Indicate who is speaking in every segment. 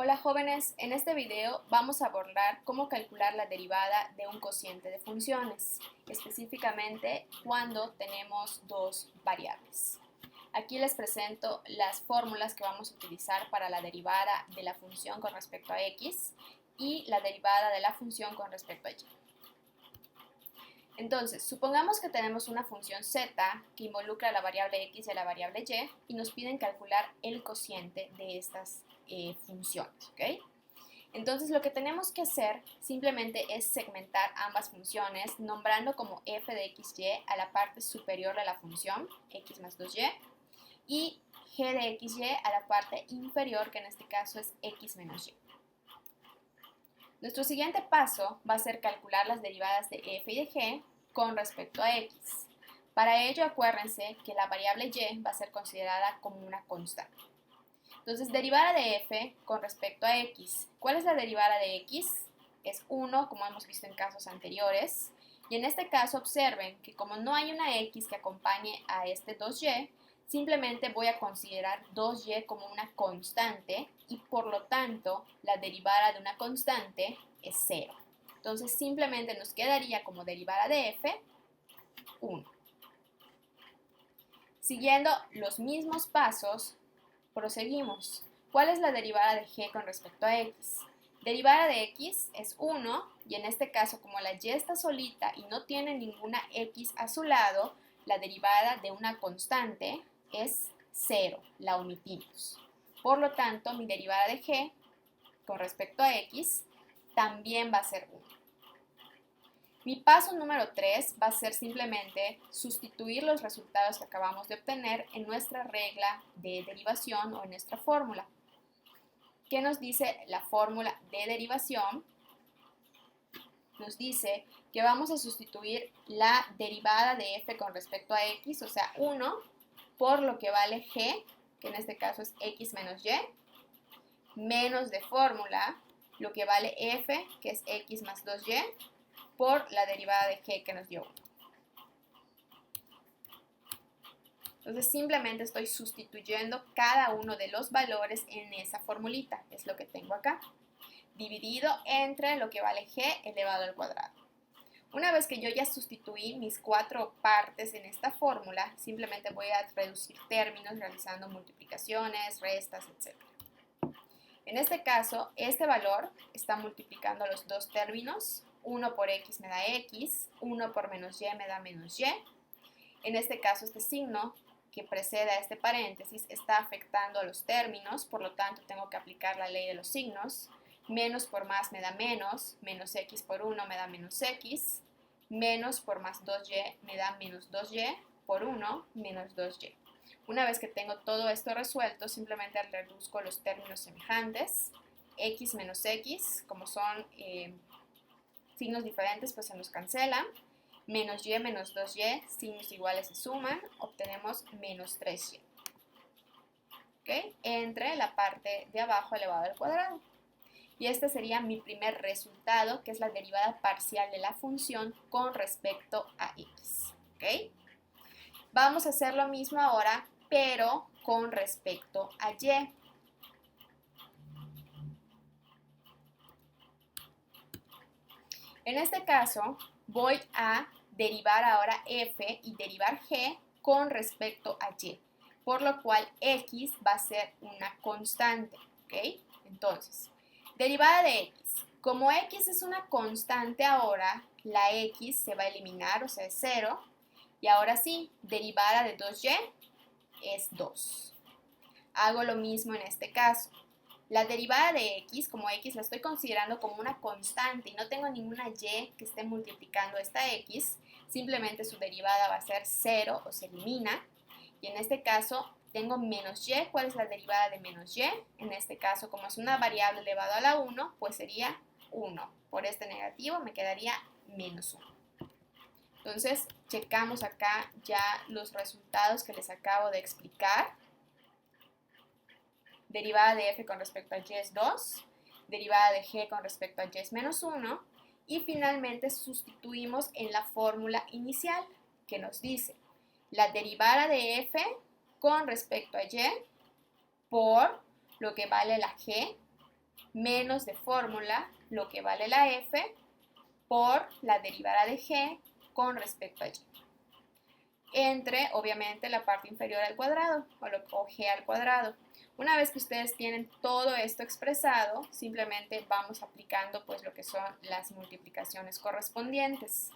Speaker 1: Hola jóvenes, en este video vamos a abordar cómo calcular la derivada de un cociente de funciones, específicamente cuando tenemos dos variables. Aquí les presento las fórmulas que vamos a utilizar para la derivada de la función con respecto a x y la derivada de la función con respecto a y. Entonces, supongamos que tenemos una función z que involucra a la variable x y a la variable y nos piden calcular el cociente de estas funciones, ¿ok? Entonces, lo que tenemos que hacer simplemente es segmentar ambas funciones nombrando como f de xy a la parte superior de la función, x más 2y, y g de xy a la parte inferior, que en este caso es x menos y. Nuestro siguiente paso va a ser calcular las derivadas de f y de g con respecto a x. Para ello, acuérdense que la variable y va a ser considerada como una constante. Entonces, derivada de f con respecto a x. ¿Cuál es la derivada de x? Es 1, como hemos visto en casos anteriores. Y en este caso, observen que como no hay una x que acompañe a este 2y, simplemente voy a considerar 2y como una constante y por lo tanto la derivada de una constante es 0. Entonces simplemente nos quedaría como derivada de f 1. Siguiendo los mismos pasos, proseguimos. ¿Cuál es la derivada de g con respecto a x? Derivada de x es 1 y en este caso como la y está solita y no tiene ninguna x a su lado, la derivada de una constante es 0, la omitimos. Por lo tanto, mi derivada de g con respecto a x también va a ser 1. Mi paso número 3 va a ser simplemente sustituir los resultados que acabamos de obtener en nuestra regla de derivación o en nuestra fórmula. ¿Qué nos dice la fórmula de derivación? Nos dice que vamos a sustituir la derivada de f con respecto a x, o sea 1, por lo que vale g, que en este caso es x menos y, menos de fórmula, lo que vale f, que es x más 2y, por la derivada de g que nos dio 1. Entonces simplemente estoy sustituyendo cada uno de los valores en esa formulita, es lo que tengo acá, dividido entre lo que vale g elevado al cuadrado. Una vez que yo ya sustituí mis 4 partes en esta fórmula, simplemente voy a reducir términos realizando multiplicaciones, restas, etc. En este caso, este valor está multiplicando los dos términos. 1 por x me da x, 1 por menos y me da menos y. En este caso, este signo que precede a este paréntesis está afectando a los términos, por lo tanto tengo que aplicar la ley de los signos. Menos por más me da menos x por 1 me da menos x, menos por más 2y me da menos 2y, por 1 menos 2y. Una vez que tengo todo esto resuelto, simplemente reduzco los términos semejantes, x menos x, como son signos diferentes, pues se nos cancelan, menos y menos 2y, signos iguales se suman, obtenemos menos 3y. ¿Okay? Entre la parte de abajo elevado al cuadrado. Y este sería mi primer resultado, que es la derivada parcial de la función con respecto a x. ¿Okay? Vamos a hacer lo mismo ahora, pero con respecto a y. En este caso, voy a derivar ahora f y derivar g con respecto a y, por lo cual x va a ser una constante. ¿Okay? Entonces, derivada de x. Como x es una constante ahora, la x se va a eliminar, o sea, es 0. Y ahora sí, derivada de 2y es 2. Hago lo mismo en este caso. La derivada de x, como x la estoy considerando como una constante y no tengo ninguna y que esté multiplicando esta x, simplemente su derivada va a ser 0 o se elimina. Y en este caso tengo menos y. ¿Cuál es la derivada de menos y? En este caso, como es una variable elevado a la 1, pues sería 1. Por este negativo me quedaría menos 1. Entonces, checamos acá ya los resultados que les acabo de explicar. Derivada de f con respecto a y es 2, derivada de g con respecto a y es menos 1, y finalmente sustituimos en la fórmula inicial que nos dice la derivada de f con respecto a y por lo que vale la g menos de fórmula lo que vale la f por la derivada de g con respecto a y. Entre, obviamente, la parte inferior al cuadrado o g al cuadrado. Una vez que ustedes tienen todo esto expresado, simplemente vamos aplicando pues lo que son las multiplicaciones correspondientes.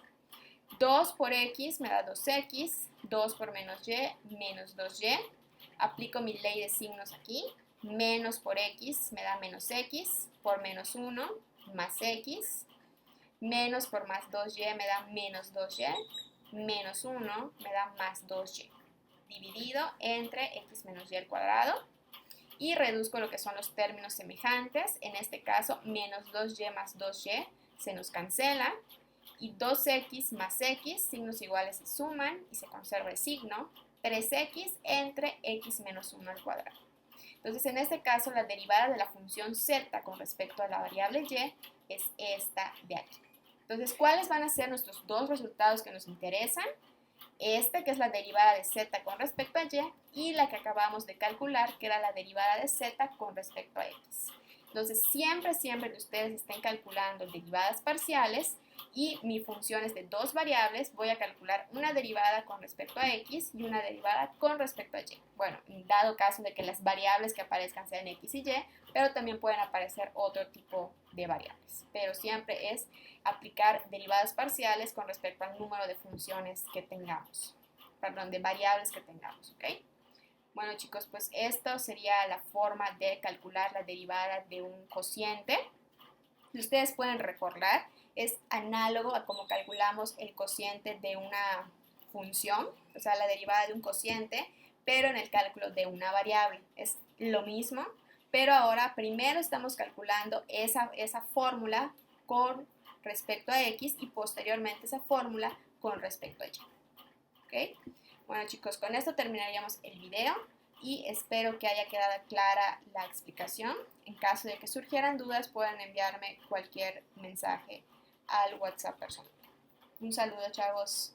Speaker 1: 2 por x me da 2x, 2 por menos y, menos 2y. Aplico mi ley de signos aquí. Menos por x me da menos x, por menos 1 más x. Menos por más 2y me da menos 2y. Menos 1 me da más 2y. Dividido entre x menos y al cuadrado. Y reduzco lo que son los términos semejantes. En este caso, menos 2y más 2y se nos cancela. Y 2x más x, signos iguales se suman y se conserva el signo. 3x entre x menos 1 al cuadrado. Entonces, en este caso, la derivada de la función z con respecto a la variable y es esta de aquí. Entonces, ¿cuáles van a ser nuestros dos resultados que nos interesan? Este, que es la derivada de z con respecto a y la que acabamos de calcular, que era la derivada de z con respecto a x. Entonces, siempre que ustedes estén calculando derivadas parciales y mi función es de dos variables, voy a calcular una derivada con respecto a x y una derivada con respecto a y. Bueno, en dado caso de que las variables que aparezcan sean x y y, pero también pueden aparecer otro tipo de variables. Pero siempre es aplicar derivadas parciales con respecto al número de funciones que tengamos, perdón, de variables que tengamos, ¿ok? Bueno, chicos, pues esto sería la forma de calcular la derivada de un cociente. Si ustedes pueden recordar, es análogo a cómo calculamos el cociente de una función, o sea, la derivada de un cociente, pero en el cálculo de una variable. Es lo mismo, pero ahora primero estamos calculando esa fórmula con respecto a x y posteriormente esa fórmula con respecto a y. ¿Ok? Bueno, chicos, con esto terminaríamos el video y espero que haya quedado clara la explicación. En caso de que surgieran dudas, pueden enviarme cualquier mensaje al WhatsApp personal. Un saludo, chavos.